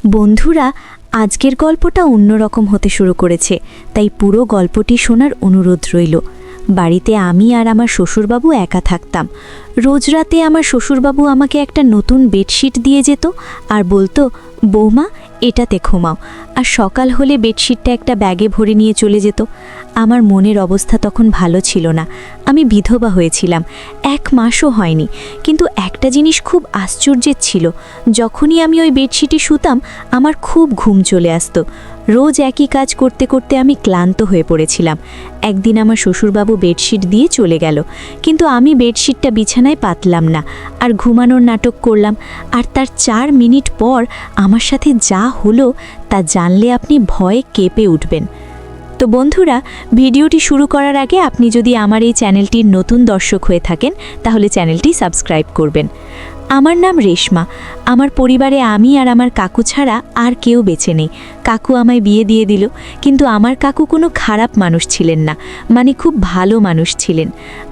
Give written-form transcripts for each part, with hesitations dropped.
বন্ধুরা, আজকের গল্পটা অন্যরকম হতে শুরু করেছে, তাই পুরো গল্পটি শোনার অনুরোধ রইল। বাড়িতে আমি আর আমার শ্বশুরবাবু একা থাকতাম। রোজ রাতে আমার শ্বশুরবাবু আমাকে একটা নতুন বেডশিট দিয়ে যেত আর বলতো, বৌমা এটাতে ঘুমাও। আর সকাল হলে বেডশিটটা একটা ব্যাগে ভরে নিয়ে চলে যেত। আমার মনের অবস্থা তখন ভালো ছিল না। আমি বিধবা হয়েছিলাম, 1 মাসও হয়নি। কিন্তু একটা জিনিস খুব আশ্চর্যের ছিল, যখনই আমি ওই বেডশিটে শুতাম আমার খুব ঘুম চলে আসতো। রোজ একই কাজ করতে করতে আমি ক্লান্ত হয়ে পড়েছিলাম। একদিন আমার শ্বশুরবাবু বেডশিট দিয়ে চলে গেল, কিন্তু আমি বেডশিটটা বিছানায় পাতলাম না আর ঘুমানোর নাটক করলাম। আর তার 4 মিনিট পর আমার সাথে যা হলো তা জানলে আপনি ভয়ে কেঁপে উঠবেন। তো বন্ধুরা, ভিডিওটি শুরু করার আগে আপনি যদি আমার এই চ্যানেলটির নতুন দর্শক হয়ে থাকেন তাহলে চ্যানেলটি সাবস্ক্রাইব করবেন। আমার নাম রেশমা। আমার পরিবারে আমি আর আমার কাকু ছাড়া আর কেউ বেঁচে নেই। কাকু আমায় বিয়ে দিয়ে দিল, কিন্তু আমার কাকু কোনো খারাপ মানুষ ছিলেন না, মানে খুব ভালো মানুষ ছিলেন।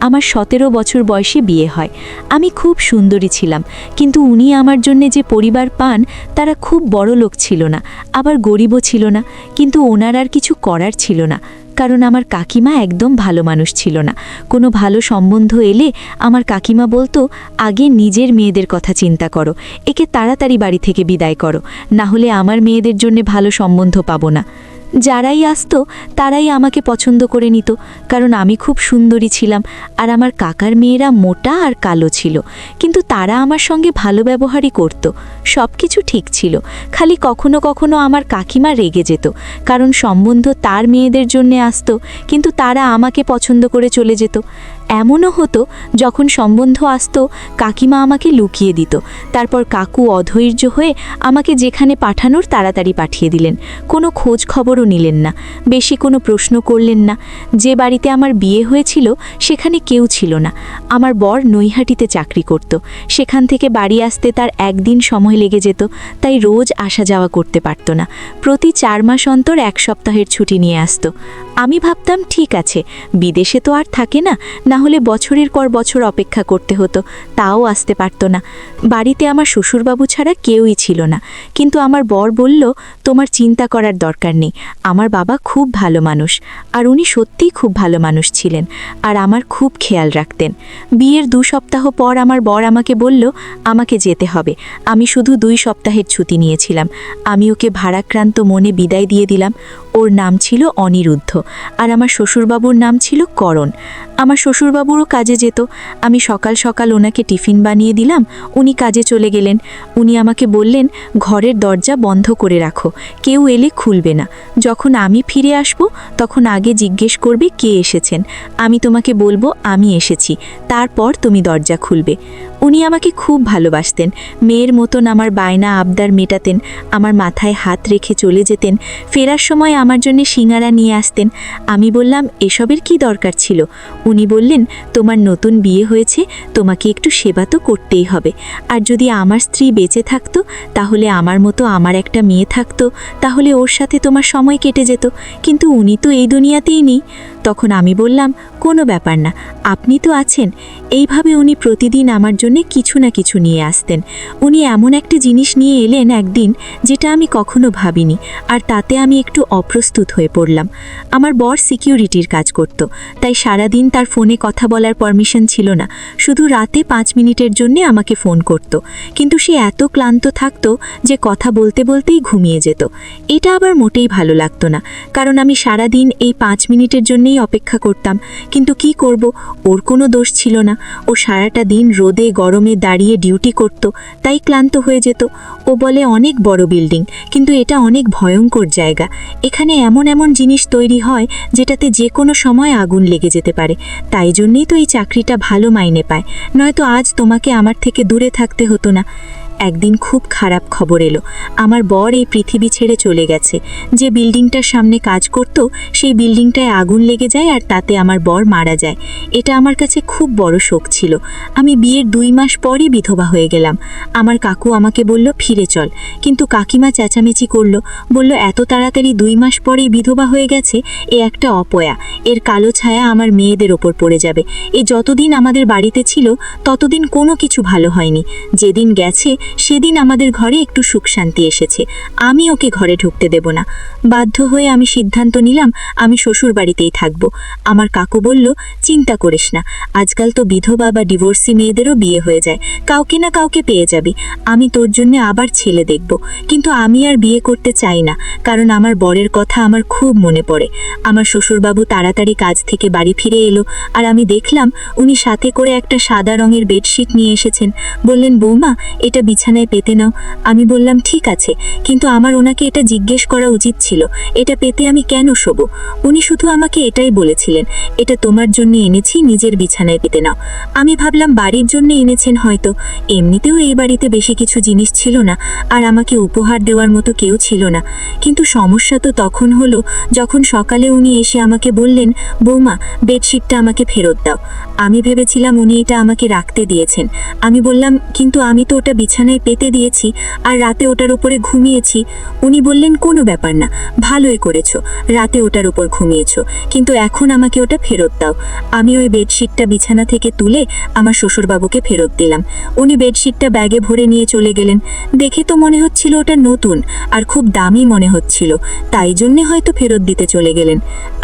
আমার 17 বছর বয়সে বিয়ে হয়। আমি খুব সুন্দরী ছিলাম, কিন্তু উনি আমার জন্যে যে পরিবার পান তারা খুব বড় লোক ছিল না, আবার গরিবও ছিল না। কিন্তু ওনার আর কিছু করার ছিল না, কারণ আমার কাকিমা একদম ভালো মানুষ ছিল না। কোনো ভালো সম্বন্ধ এলে আমার কাকিমা বলতো, আগে নিজের মেয়েদের কথা চিন্তা করো, একে তাড়াতাড়ি বাড়ি থেকে বিদায় করো, না হলে আমার মেয়েদের জন্য ভালো সম্বন্ধ পাবো না। যারাই আসতো তারাই আমাকে পছন্দ করে নিত, কারণ আমি খুব সুন্দরী ছিলাম। আর আমার কাকার মেয়েরা মোটা আর কালো ছিল, কিন্তু তারা আমার সঙ্গে ভালো ব্যবহারই করত। সব কিছু ঠিক ছিল, খালি কখনো কখনো আমার কাকিমা রেগে যেত, কারণ সম্বন্ধ তার মেয়েদের জন্যে আসতো, কিন্তু তারা আমাকে পছন্দ করে চলে যেত। এমনও হতো যখন সম্বন্ধ আসতো কাকিমা আমাকে লুকিয়ে দিত, তারপর কাকু অধৈর্য হয়ে আমাকে যেখানে পাঠানোর তাড়াতাড়ি পাঠিয়ে দিলেন। কোনো খোঁজ খবরও নিলেন না, বেশি কোনো প্রশ্ন করলেন না। যে বাড়িতে আমার বিয়ে হয়েছিল সেখানে কেউ ছিল না। আমার বর নৈহাটিতে চাকরি করত, সেখান থেকে বাড়ি আসতে তার 1 দিন সময় লেগে যেত, তাই রোজ আসা যাওয়া করতে পারত না। প্রতি 4 মাস অন্তর 1 সপ্তাহের ছুটি নিয়ে আসতো। আমি ভাবতাম ঠিক আছে, বিদেশে তো আর থাকে না, না হলে বছরের পর বছর অপেক্ষা করতে হতো, তাও আসতে পারতো না। বাড়িতে আমার শ্বশুরবাবু ছাড়া কেউই ছিল না, কিন্তু আমার বর বলল, তোমার চিন্তা করার দরকার নেই, আমার বাবা খুব ভালো মানুষ। আর উনি সত্যিই খুব ভালো মানুষ ছিলেন, আর আমার খুব খেয়াল রাখতেন। বিয়ের 2 সপ্তাহ পর আমার বর আমাকে বলল আমাকে যেতে হবে। আমি শুধু 2 সপ্তাহের ছুটি নিয়েছিলাম। আমি ওকে ভারাক্রান্ত মনে বিদায় দিয়ে দিলাম। ওর নাম ছিল অনিরুদ্ধ, আর আমার শ্বশুরবাবুর নাম ছিল করণ। আমার শ্বশুরবাবুরও কাজে যেত। আমি সকাল সকাল ওনাকে টিফিন বানিয়ে দিলাম, উনি কাজে চলে গেলেন। উনি আমাকে বললেন, ঘরের দরজা বন্ধ করে রাখো, কেউ এলে খুলবে না। যখন আমি ফিরে আসব তখন আগে জিজ্ঞেস করবে কে এসেছেন, আমি তোমাকে বলবো আমি এসেছি, তারপর তুমি দরজা খুলবে। উনি আমাকে খুব ভালোবাসতেন, মেয়ের মতন আমার বায়না আবদার মেটাতেন, আমার মাথায় হাত রেখে চলে যেতেন। ফেরার সময় আমার জন্য সিঙ্গারা নিয়ে আসতেন। আমি বললাম, এসবের কি দরকার ছিল? উনি বললেন, তোমার নতুন বিয়ে হয়েছে, তোমাকে একটু সেবা তো করতেই হবে। আর যদি আমার স্ত্রী বেঁচে থাকতো, তাহলে আমার মতো আমার একটা মেয়ে থাকতো, তাহলে ওর সাথে তোমার সময় কেটে যেত। কিন্তু উনি তো এই দুনিয়াতেই নেই। তখন আমি বললাম, কোনো ব্যাপার না, আপনি তো আছেন। এইভাবে উনি প্রতিদিন আমার জন্য কিছু না কিছু নিয়ে আসতেন। উনি এমন একটা জিনিস নিয়ে এলেন একদিন যেটা আমি কখনো ভাবিনি, আর তাতে আমি একটু অপ্রস্তুত হয়ে পড়লাম। আমার বর সিকিউরিটির কাজ করত, তাই সারাদিন তার ফোনে কথা বলার পারমিশন ছিল না। শুধু রাতে 5 মিনিটের জন্য আমাকে ফোন করত, কিন্তু সে এত ক্লান্ত থাকতো যে কথা বলতে বলতেই ঘুমিয়ে যেত। এটা আবার মোটেই ভালো লাগতো না, কারণ আমি সারাদিন এই 5 মিনিটের জন্যই অপেক্ষা করতাম। কিন্তু কি করব, ওর কোনো দোষ ছিল না। ও সারাটা দিন রোদে গরমে দাঁড়িয়ে ডিউটি করত, তাই ক্লান্ত হয়ে যেত। ও বলে, অনেক বড় বিল্ডিং, কিন্তু এটা অনেক ভয়ঙ্কর জায়গা। এখানে এমন এমন জিনিস তৈরি হয় যেটাতে যে কোনো সময় আগুন লেগে যেতে পারে। তাই জন্যই তো এই চাকরিটা ভালো মাইনে পায়, নয়তো আজ তোমাকে আমার থেকে দূরে থাকতে হতো না। একদিন খুব খারাপ খবর এলো, আমার বর এই পৃথিবী ছেড়ে চলে গেছে। যে বিল্ডিংটার সামনে কাজ করত সেই বিল্ডিংটায় আগুন লেগে যায়, আর তাতে আমার বর মারা যায়। এটা আমার কাছে খুব বড় শোক ছিল। আমি বিয়ের 2 মাস পরই বিধবা হয়ে গেলাম। আমার কাকু আমাকে বলল, ফিরে চল, কিন্তু কাকিমা চেঁচামেচি করলো, বলল, এত তাড়াতাড়ি 2 মাস পরেই বিধবা হয়ে গেছে, এ একটা অপয়া, এর কালো ছায়া আমার মেয়েদের ওপর পড়ে যাবে। এ যতদিন আমাদের বাড়িতে ছিল ততদিন কোনো কিছু ভালো হয়নি, যেদিন গেছে সেদিন আমাদের ঘরে একটু সুখ শান্তি এসেছে। আমি ওকে ঘরে ঢুকতে দেব না। বাধ্য হয়ে আমি সিদ্ধান্ত নিলাম আমি শ্বশুর বাড়িতেই থাকবো। আমার কাকু বলল, চিন্তা করিস না, আজকাল তো বিধবা বা ডিভোর্সি মেয়েদেরও বিয়ে হয়ে যায়, কাউকে না কাউকে পেয়ে যাবি। আমি তোর জন্য আবার ছেলে দেখব, কিন্তু আমি আর বিয়ে করতে চাই না, কারণ আমার বরের কথা আমার খুব মনে পড়ে। আমার শ্বশুরবাবু তাড়াতাড়ি কাজ থেকে বাড়ি ফিরে এলো, আর আমি দেখলাম উনি সাথে করে একটা সাদা রঙের বেডশিট নিয়ে এসেছেন। বললেন, বৌমা, এটা বিছানায় পেতে নাও। আমি বললাম, ঠিক আছে, কিন্তু আমার ওনাকে এটা জিজ্ঞেস করা উচিত ছিল, এটা পেতে আমি কেন শোবো। উনি শুধু আমাকে এটাই বলেছিলেন, এটা তোমার জন্য এনেছি, নিজের বিছানায় পেতে নাও। আমি ভাবলাম বাড়ির জন্য এনেছেন হয়তো, এমনিতেও এই বাড়িতে বেশি কিছু জিনিস ছিল না, আর আমাকে উপহার দেওয়ার মতো কেউ ছিল না। কিন্তু সমস্যা তো তখন হলো যখন সকালে উনি এসে আমাকে বললেন, বৌমা, বেডশিটটা আমাকে ফেরত দাও। আমি ভেবেছিলাম উনি এটা আমাকে রাখতে দিয়েছেন। আমি বললাম, কিন্তু আমি তো ওটা বিছানায় পেতে দিয়েছি, আর রাতে ওটার উপরে ঘুমিয়েছি। উনি বললেন, কোনো ব্যাপার না, ভালোই করেছো, রাতে ওটার উপর ঘুমিয়েছো, কিন্তু এখন আমাকে ওটা ফেরত দাও। আমি ওই বেডশিটটা বিছানা থেকে তুলে আমার শ্বশুরবাবুকে ফেরত দিলাম। উনি বেডশিটটা ব্যাগে ভরে নিয়ে চলে গেলেন। দেখে তো মনে হচ্ছিল ওটা নতুন আর খুব দামি মনে হচ্ছিল, তাই জন্যে হয়তো ফেরত দিতে চলে গেলেন।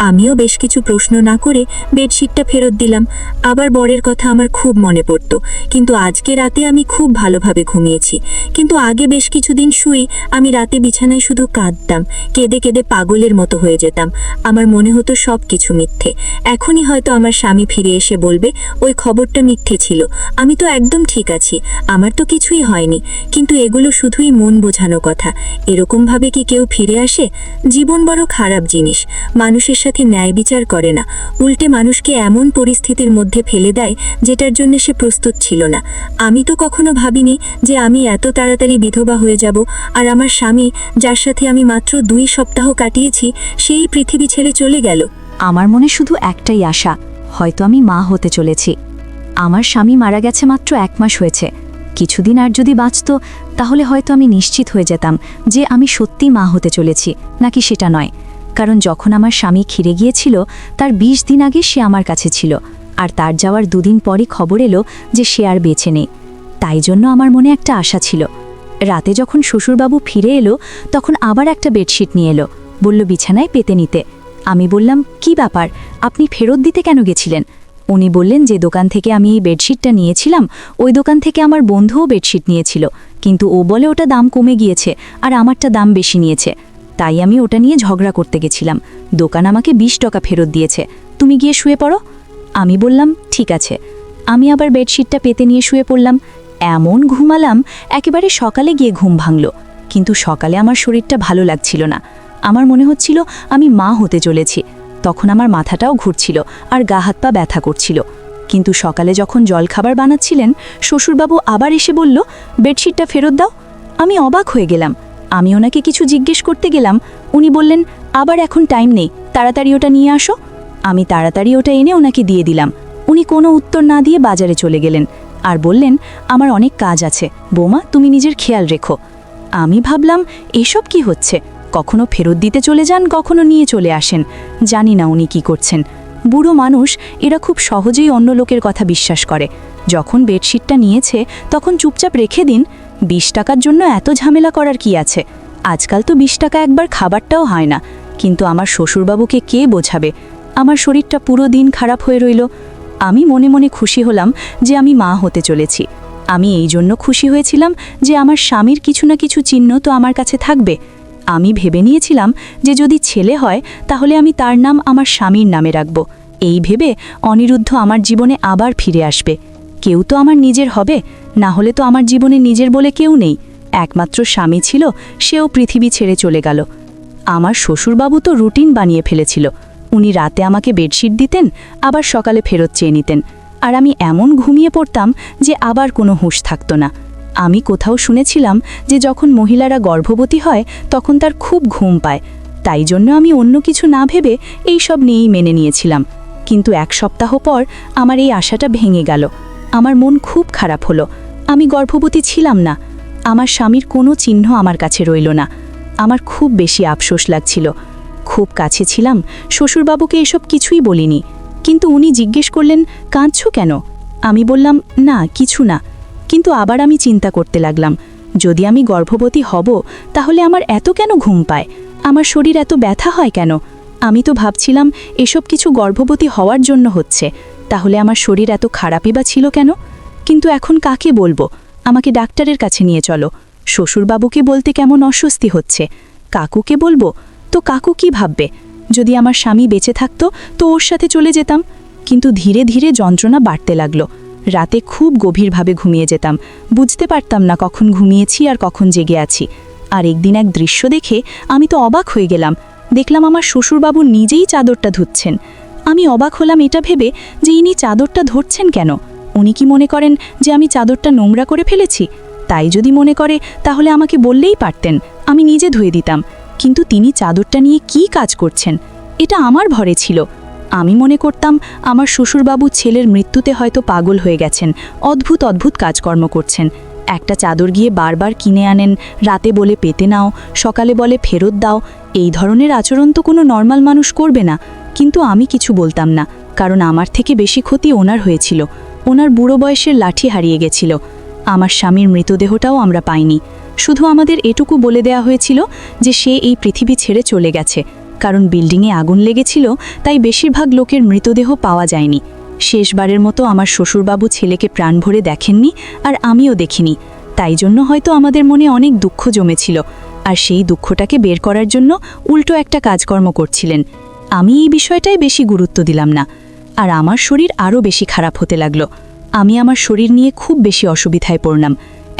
আমিও বেশ কিছু প্রশ্ন না করে বেডশিটটা ফেরত দিলাম। আবার বরের কথা আমার খুব মনে পড়তো, কিন্তু আজকে রাতে আমি খুব ভালোভাবে ঘুমিয়েছি। কিন্তু আগে বেশ কিছুদিন শুই আমি রাতে বিছানায় শুধু কাঁদতাম, কেঁদে কেঁদে পাগলের মতো হয়ে যেতাম। আমার মনে হতো সব কিছু মিথ্যে। এখনই হয়তো আমার স্বামী ফিরে এসে বলবে, ওই খবরটা মিথ্যে ছিল, আমি তো একদম ঠিক আছি, আমার তো কিছুই হয়নি। কিন্তু এগুলো শুধুই মন বোঝানো কথা। এরকমভাবে কি কেউ ফিরে আসে? জীবন বড় খারাপ জিনিস, মানুষের সাথে ন্যায় বিচার করে না, উল্টে মানুষকে এমন পরিস্থিতির মধ্যে ফেলে দেয় যেটার জন্য সে প্রস্তুত ছিল না। আমি তো কখনো ভাবিনি যে আমি এত তাড়াতাড়ি বিধবা হয়ে যাব, আর আমার স্বামী, যার সাথে আমি মাত্র 2 সপ্তাহ কাটিয়েছি, সেই পৃথিবী ছেড়ে চলে গেল। আমার মনে শুধু একটাই আশা, হয়তো আমি মা হতে চলেছি। আমার স্বামী মারা গেছে মাত্র 1 মাস হয়েছে। কিছুদিন আর যদি বাঁচত, তাহলে হয়তো আমি নিশ্চিত হয়ে যেতাম যে আমি সত্যি মা হতে চলেছি, নাকি সেটা নয়। কারণ যখন আমার স্বামী খিরে গিয়েছিল, তার 20 দিন আগে সে আমার কাছে ছিল, আর তার যাওয়ার 2 দিন পরই খবর এলো যে সে আর বেঁচে নেই। তাই জন্য আমার মনে একটা আশা ছিল। রাতে যখন শ্বশুরবাবু ফিরে এলো, তখন আবার একটা বেডশিট নিয়ে এলো, বলল বিছানায় পেতে নিতে। আমি বললাম, কি ব্যাপার, আপনি ফেরত দিতে কেন গেছিলেন? উনি বললেন, যে দোকান থেকে আমি এই বেডশিটটা নিয়েছিলাম, ওই দোকান থেকে আমার বন্ধুও বেডশিট নিয়েছিল, কিন্তু ও বলে ওটা দাম কমে গিয়েছে আর আমারটা দাম বেশি নিয়েছে। তাই আমি ওটা নিয়ে ঝগড়া করতে গেছিলাম। দোকান আমাকে 20 টাকা ফেরত দিয়েছে, তুমি গিয়ে শুয়ে পড়ো। আমি বললাম, ঠিক আছে। আমি আবার বেডশিটটা পেতে নিয়ে শুয়ে পড়লাম। এমন ঘুমালাম, একেবারে সকালে গিয়ে ঘুম ভাঙল। কিন্তু সকালে আমার শরীরটা ভালো লাগছিল না। আমার মনে হচ্ছিল আমি মা হতে চলেছি। তখন আমার মাথাটাও ঘুরছিল আর গা হাত পা ব্যথা করছিল। কিন্তু সকালে যখন জলখাবার বানাচ্ছিলেন, শ্বশুরবাবু আবার এসে বলল, বেডশিটটা ফেরত দাও। আমি অবাক হয়ে গেলাম। আমি ওনাকে কিছু জিজ্ঞেস করতে গেলাম, উনি বললেন, আবার এখন টাইম নেই, তাড়াতাড়ি ওটা নিয়ে আসো। আমি তাড়াতাড়ি ওটা এনে ওনাকে দিয়ে দিলাম। উনি কোনো উত্তর না দিয়ে বাজারে চলে গেলেন আর বললেন, আমার অনেক কাজ আছে, বৌমা তুমি নিজের খেয়াল রেখো। আমি ভাবলাম, এসব কি হচ্ছে? কখনো ফেরত দিতে চলে যান, কখনো নিয়ে চলে আসেন। জানি না উনি কি করছেন। বুড়ো মানুষ, এরা খুব সহজেই অন্য লোকের কথা বিশ্বাস করে। যখন বেডশিটটা নিয়েছে, তখন চুপচাপ রেখে দিন। 20 টাকার জন্য এত ঝামেলা করার কি আছে? আজকাল তো 20 টাকা একবার খাবারটাও হয় না। কিন্তু আমার শ্বশুরবাবুকে কে বোঝাবে? আমার শরীরটা পুরো দিন খারাপ হয়ে রইল। আমি মনে মনে খুশি হলাম যে আমি মা হতে চলেছি। আমি এই জন্য খুশি হয়েছিলাম যে আমার স্বামীর কিছু না কিছু চিহ্ন তো আমার কাছে থাকবে। আমি ভেবে নিয়েছিলাম যে যদি ছেলে হয়, তাহলে আমি তার নাম আমার স্বামীর নামে রাখব। এই ভেবে অনিরুদ্ধ আমার জীবনে আবার ফিরে আসবে। কেউ তো আমার নিজের হবে, না হলে তো আমার জীবনে নিজের বলে কেউ নেই। একমাত্র স্বামী ছিল, সেও পৃথিবী ছেড়ে চলে গেল। আমার শ্বশুরবাবু তো রুটিন বানিয়ে ফেলেছিল। উনি রাতে আমাকে বেডশিট দিতেন, আবার সকালে ফেরত চেয়ে নিতেন, আর আমি এমন ঘুমিয়ে পড়তাম যে আবার কোনো হুঁশ থাকতো না। আমি কোথাও শুনেছিলাম যে যখন মহিলারা গর্ভবতী হয়, তখন তার খুব ঘুম পায়। তাই জন্য আমি অন্য কিছু না ভেবে এই সব নিয়েই মেনে নিয়েছিলাম। কিন্তু 1 সপ্তাহ পর আমার এই আশাটা ভেঙে গেল। আমার মন খুব খারাপ হলো। আমি গর্ভবতী ছিলাম না। আমার স্বামীর কোনো চিহ্ন আমার কাছে রইল না। আমার খুব বেশি আফসোস লাগছিল। খুব কাছে ছিলাম, শ্বশুরবাবুকে এসব কিছুই বলিনি। কিন্তু উনি জিজ্ঞেস করলেন, কাঁদছো কেন? আমি বললাম, না কিছু না। কিন্তু আবার আমি চিন্তা করতে লাগলাম, যদি আমি গর্ভবতী হব তাহলে আমার এত কেন ঘুম পায়, আমার শরীর এত ব্যথা হয় কেন? আমি তো ভাবছিলাম এসব কিছু গর্ভবতী হওয়ার জন্য হচ্ছে, তাহলে আমার শরীর এত খারাপই বা ছিল কেন? কিন্তু এখন কাকে বলবো? আমাকে ডাক্তারের কাছে নিয়ে চলো। শ্বশুরবাবুকে বলতে কেমন অস্বস্তি হচ্ছে। কাকুকে বলবো তো কাকু কি ভাববে? যদি আমার স্বামী বেঁচে থাকতো তো ওর সাথে চলে যেতাম। কিন্তু ধীরে ধীরে যন্ত্রণা বাড়তে লাগলো। রাতে খুব গভীরভাবে ঘুমিয়ে যেতাম, বুঝতে পারতাম না কখন ঘুমিয়েছি আর কখন জেগে আছি। আর একদিন এক দৃশ্য দেখে আমি তো অবাক হয়ে গেলাম। দেখলাম আমার শ্বশুরবাবু নিজেই চাদরটা ধুচ্ছেন। আমি অবাক হলাম এটা ভেবে যে ইনি চাদরটা ধরছেন কেন। উনি কি মনে করেন যে আমি চাদরটা নোংরা করে ফেলেছি? তাই যদি মনে করে তাহলে আমাকে বললেই পারতেন, আমি নিজে ধুয়ে দিতাম। কিন্তু তিনি চাদরটা নিয়ে কি কাজ করছেন? এটা আমার ভরে ছিল। আমি মনে করতাম আমার শ্বশুরবাবু ছেলের মৃত্যুতে হয়তো পাগল হয়ে গেছেন, অদ্ভুত অদ্ভুত কাজকর্ম করছেন। একটা চাদর গিয়ে বারবার কিনে আনেন, রাতে বলে পেতে নাও, সকালে বলে ফেরত দাও। এই ধরনের আচরণ তো কোনো নর্মাল মানুষ করবে না। কিন্তু আমি কিছু বলতাম না, কারণ আমার থেকে বেশি ক্ষতি ওনার হয়েছিল। ওনার বুড়ো বয়সের লাঠি হারিয়ে গেছিল। আমার স্বামীর মৃতদেহটাও আমরা পাইনি। শুধু আমাদের এটুকু বলে দেয়া হয়েছিল যে সে এই পৃথিবী ছেড়ে চলে গেছে। কারণ বিল্ডিংয়ে আগুন লেগেছিল, তাই বেশিরভাগ লোকের মৃতদেহ পাওয়া যায়নি। শেষবারের মতো আমার শ্বশুরবাবু ছেলেকে প্রাণ ভরে দেখেননি, আর আমিও দেখিনি। তাই জন্য হয়তো আমাদের মনে অনেক দুঃখ জমেছিল, আর সেই দুঃখটাকে বের করার জন্য উল্টো একটা কাজকর্ম করছিলেন। আমি এই বিষয়টায় বেশি গুরুত্ব দিলাম না, আর আমার শরীর আরও বেশি খারাপ হতে লাগলো। আমি আমার শরীর নিয়ে খুব বেশি অসুবিধায় পড়লাম।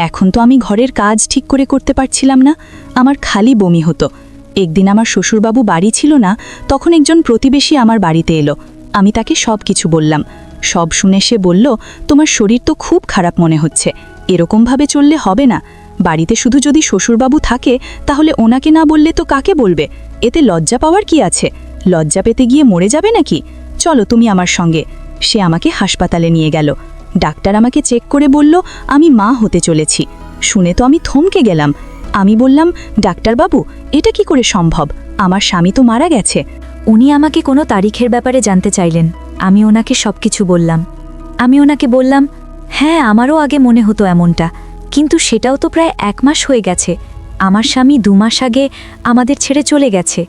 এখন তো আমি ঘরের কাজ ঠিক করে করতে পারছিলাম না, আমার খালি বমি হতো। একদিন আমার শ্বশুরবাবু বাড়ি ছিল না, তখন একজন প্রতিবেশী আমার বাড়িতে এলো। আমি তাকে সব কিছু বললাম। সব শুনে সে বলল, তোমার শরীর তো খুব খারাপ মনে হচ্ছে, এরকমভাবে চললে হবে না। বাড়িতে শুধু যদি শ্বশুরবাবু থাকে তাহলে ওনাকে না বললে তো কাকে বলবে? এতে লজ্জা পাওয়ার কি আছে? লজ্জা পেতে গিয়ে মরে যাবে নাকি? চলো তুমি আমার সঙ্গে। সে আমাকে হাসপাতালে নিয়ে গেল। ডাক্তার আমাকে চেক করে বলল আমি মা হতে চলেছি। শুনে তো আমি থমকে গেলাম। আমি বললাম, ডাক্তারবাবু, এটা কি করে সম্ভব? আমার স্বামী তো মারা গেছে। উনি আমাকে কোনো তারিখের ব্যাপারে জানতে চাইলেন। আমি ওনাকে সব কিছু বললাম। আমি ওনাকে বললাম, হ্যাঁ, আমারও আগে মনে হতো এমনটা, কিন্তু সেটাও তো প্রায় 1 মাস হয়ে গেছে। আমার স্বামী 2 মাস আগে আমাদের ছেড়ে চলে গেছে।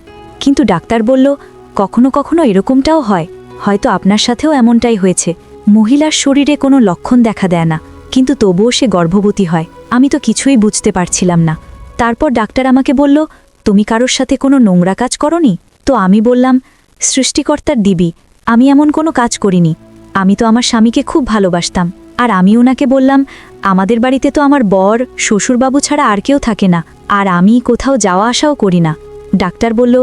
কিন্তু ডাক্তার বলল, কখনো কখনো এরকমটাও হয়, হয়তো আপনার সাথেও এমনটাই হয়েছে। মহিলার শরীরে কোনো লক্ষণ দেখা দেয় না, কিন্তু তবুও সে গর্ভবতী হয়। আমি তো কিছুই বুঝতে পারছিলাম না। তারপর ডাক্তার আমাকে বলল, তুমি কারোর সাথে কোনো নোংরা কাজ করনি? তো আমি বললাম, সৃষ্টিকর্তার দিবি, আমি এমন কোনো কাজ করিনি। আমি তো আমার স্বামীকে খুব ভালোবাসতাম। আর আমি ওনাকে বললাম, আমাদের বাড়িতে তো আমার বর, শ্বশুরবাবু ছাড়া আর কেউ থাকে না, আর আমি কোথাও যাওয়া আসাও করি না। ডাক্তার বলল,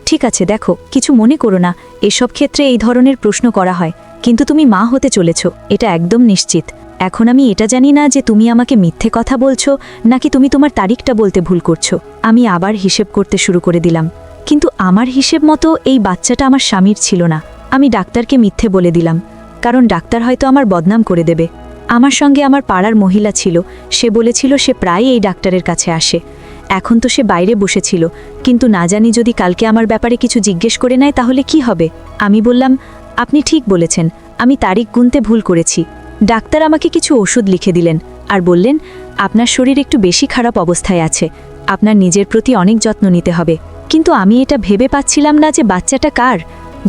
ঠিক আছে, দেখো, কিছু মনে করো না, এসব ক্ষেত্রে এই ধরনের প্রশ্ন করা হয়, কিন্তু তুমি মা হতে চলেছ, এটা একদম নিশ্চিত। এখন আমি এটা জানি না যে তুমি আমাকে মিথ্যে কথা বলছো নাকি তুমি তোমার তারিখটা বলতে ভুল করছো। আমি আবার হিসেব করতে শুরু করে দিলাম, কিন্তু আমার হিসেব মতো এই বাচ্চাটা আমার স্বামীর ছিল না। আমি ডাক্তারকে মিথ্যে বলে দিলাম, কারণ ডাক্তার হয়তো আমার বদনাম করে দেবে। আমার সঙ্গে আমার পাড়ার মহিলা ছিল, সে বলেছিল সে প্রায় এই ডাক্তারের কাছে আসে। এখন তো সে বাইরে বসেছিল, কিন্তু না জানি যদি কালকে আমার ব্যাপারে কিছু জিজ্ঞেস করে নেয় তাহলে কি হবে। আমি বললাম, আপনি ঠিক বলেছেন, আমি তারিখ গুনতে ভুল করেছি। ডাক্তার আমাকে কিছু ওষুধ লিখে দিলেন আর বললেন, আপনার শরীর একটু বেশি খারাপ অবস্থায় আছে, আপনার নিজের প্রতি অনেক যত্ন নিতে হবে। কিন্তু আমি এটা ভেবে পাচ্ছিলাম না যে বাচ্চাটা কার।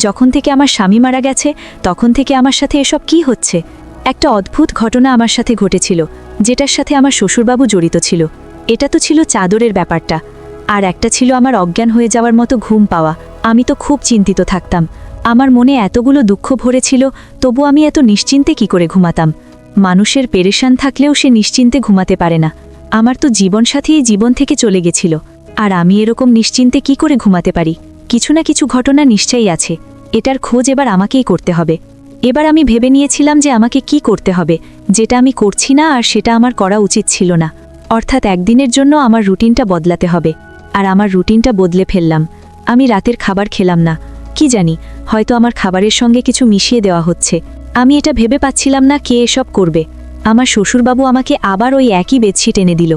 যখন থেকে আমার স্বামী মারা গেছে তখন থেকে আমার সাথে এসব কি হচ্ছে। একটা অদ্ভুত ঘটনা আমার সাথে ঘটেছিল, যেটার সাথে আমার শ্বশুরবাবু জড়িত ছিল। এটা তো ছিল চাদরের ব্যাপারটা, আর একটা ছিল আমার অজ্ঞান হয়ে যাওয়ার মতো ঘুম পাওয়া। আমি তো খুব চিন্তিত থাকতাম, আমার মনে এতগুলো দুঃখ ভরেছিল, তবু আমি এত নিশ্চিন্তে কি করে ঘুমাতাম? মানুষের পেরেশান থাকলেও সে নিশ্চিন্তে ঘুমাতে পারে না। আমার তো জীবনসাথী এই জীবন থেকে চলে গেছিল, আর আমি এরকম নিশ্চিন্তে কি করে ঘুমাতে পারি? কিছু না কিছু ঘটনা নিশ্চয়ই আছে, এটার খোঁজ এবার আমাকেই করতে হবে। এবার আমি ভেবে নিয়েছিলাম যে আমাকে কি করতে হবে, যেটা আমি করছি না, আর সেটা আমার করা উচিত ছিল না। অর্থাৎ একদিনের জন্য আমার রুটিনটা বদলাতে হবে। আর আমার রুটিনটা বদলে ফেললাম। আমি রাতের খাবার খেলাম না। কি জানি, হয়তো আমার খাবারের সঙ্গে কিছু মিশিয়ে দেওয়া হচ্ছে। আমি এটা ভেবে পাচ্ছিলাম না কে এসব করবে। আমার শ্বশুরবাবু আমাকে আবার ওই একই বেডশিট এনে দিল।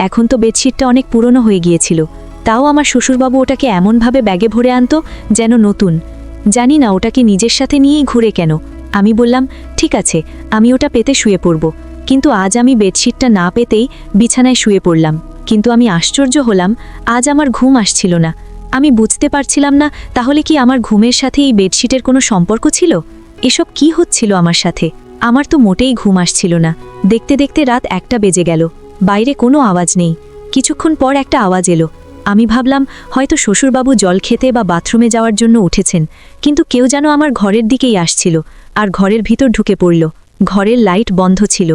এখন তো বেডশিটটা অনেক পুরনো হয়ে গিয়েছিল, তাও আমার শ্বশুরবাবু ওটাকে এমনভাবে ব্যাগে ভরে আনতো যেন নতুন। জানি না ওটাকে নিজের সাথে নিয়েই ঘুরে কেন। আমি বললাম, ঠিক আছে, আমি ওটা পেতে শুয়ে পড়ব, কিন্তু আজ আমি বেডশিটটা না পেতেই বিছানায় শুয়ে পড়লাম। কিন্তু আমি আশ্চর্য হলাম, আজ আমার ঘুম আসছিল না। আমি বুঝতে পারছিলাম না তাহলে কি আমার ঘুমের সাথে এই বেডশিটের কোনো সম্পর্ক ছিল। এসব কি হচ্ছিল আমার সাথে? আমার তো মোটেই ঘুম আসছিল না। দেখতে দেখতে রাত 1টা বেজে গেল। বাইরে কোনো আওয়াজ নেই। কিছুক্ষণ পর একটা আওয়াজ এলো। আমি ভাবলাম হয়তো শ্বশুরবাবু জল খেতে বা বাথরুমে যাওয়ার জন্য উঠেছেন, কিন্তু কেউ যেন আমার ঘরের দিকেই আসছিল আর ঘরের ভিতর ঢুকে পড়ল। ঘরের লাইট বন্ধ ছিল।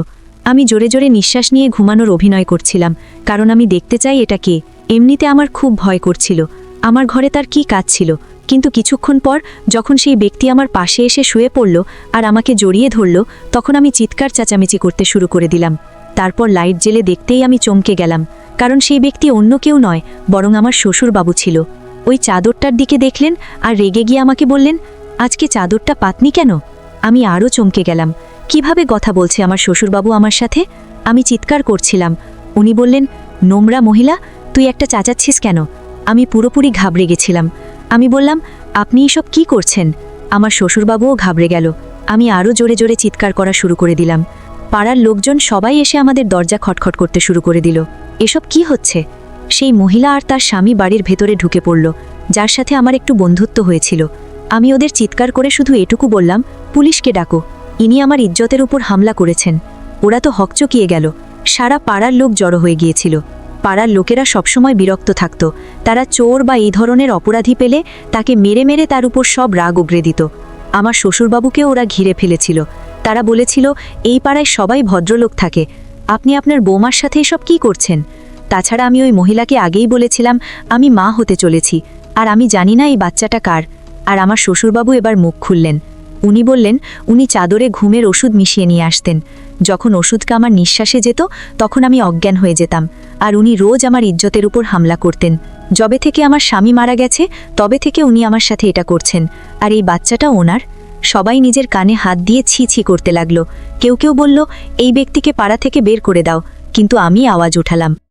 আমি জোরে জোরে নিঃশ্বাস নিয়ে ঘুমানোর অভিনয় করছিলাম, কারণ আমি দেখতে চাই এটা কে। এমনিতে আমার খুব ভয় করছিল, আমার ঘরে তার কি কাজ ছিল। কিন্তু কিছুক্ষণ পর যখন সেই ব্যক্তি আমার পাশে এসে শুয়ে পড়ল আর আমাকে জড়িয়ে ধরল, তখন আমি চিৎকার চেঁচামেচি করতে শুরু করে দিলাম। তারপর লাইট জ্বেলে দেখতেই আমি চমকে গেলাম, কারণ সেই ব্যক্তি অন্য কেউ নয়, বরং আমার শ্বশুরবাবু ছিল। ওই চাদরটার দিকে দেখলেন আর রেগে গিয়ে আমাকে বললেন, আজকে চাদরটা পাতনি কেন? আমি আরও চমকে গেলাম। কিভাবে কথা বলছে আমার শ্বশুরবাবু আমার সাথে? আমি চিৎকার করছিলাম। উনি বললেন, নোংরা মহিলা, তুই একটা চাচাচ্ছিস কেন? আমি পুরোপুরি ঘাবড়ে গেছিলাম। আমি বললাম, আপনি এসব কি করছেন? আমার শ্বশুরবাবুও ঘাবড়ে গেল। আমি আরও জোরে জোরে চিৎকার করা শুরু করে দিলাম। পাড়ার লোকজন সবাই এসে আমাদের দরজা খটখট করতে শুরু করে দিল। এসব কি হচ্ছে? সেই মহিলা আর তার স্বামী বাড়ির ভেতরে ঢুকে পড়ল, যার সাথে আমার একটু বন্ধুত্ব হয়েছিল। আমি ওদের চিৎকার করে শুধু এটুকু বললাম, পুলিশকে ডাকো, ইনি আমার ইজ্জতের উপর হামলা করেছেন। ওরা তো হকচকিয়ে গেল। সারা পাড়ার লোক জড়ো হয়ে গিয়েছিল। পাড়ার লোকেরা সবসময় বিরক্ত থাকত। তারা চোর বা এই ধরনের অপরাধী পেলে তাকে মেরে মেরে তার উপর সব রাগ উগরে দিত। আমার শ্বশুরবাবুকেও ওরা ঘিরে ফেলেছিল। তারা বলেছিল, এই পাড়ায় সবাই ভদ্রলোক থাকে, আপনি আপনার বৌমার সাথে এসব কি করছেন? তাছাড়া আমি ওই মহিলাকে আগেই বলেছিলাম আমি মা হতে চলেছি, আর আমি জানি না এই বাচ্চাটা কার। আর আমার শ্বশুরবাবু এবার মুখ খুললেন। উনি বললেন উনি চাদরে ঘুমের ওষুধ মিশিয়ে নিয়ে আসতেন। যখন ওষুধটা আমার নিঃশ্বাসে যেত তখন আমি অজ্ঞান হয়ে যেতাম। আর উনি রোজ আমার ইজ্জতের উপর হামলা করতেন। যবে থেকে আমার স্বামী মারা গেছে তবে থেকে উনি আমার সাথে এটা করছেন। আর এই বাচ্চাটা ওনার। সবাই নিজের কানে হাত দিয়ে ছি ছি করতে লাগলো। কেউ কেউ বলল, এই ব্যক্তিকে পাড়া থেকে বের করে দাও, কিন্তু আমি আওয়াজ উঠালাম,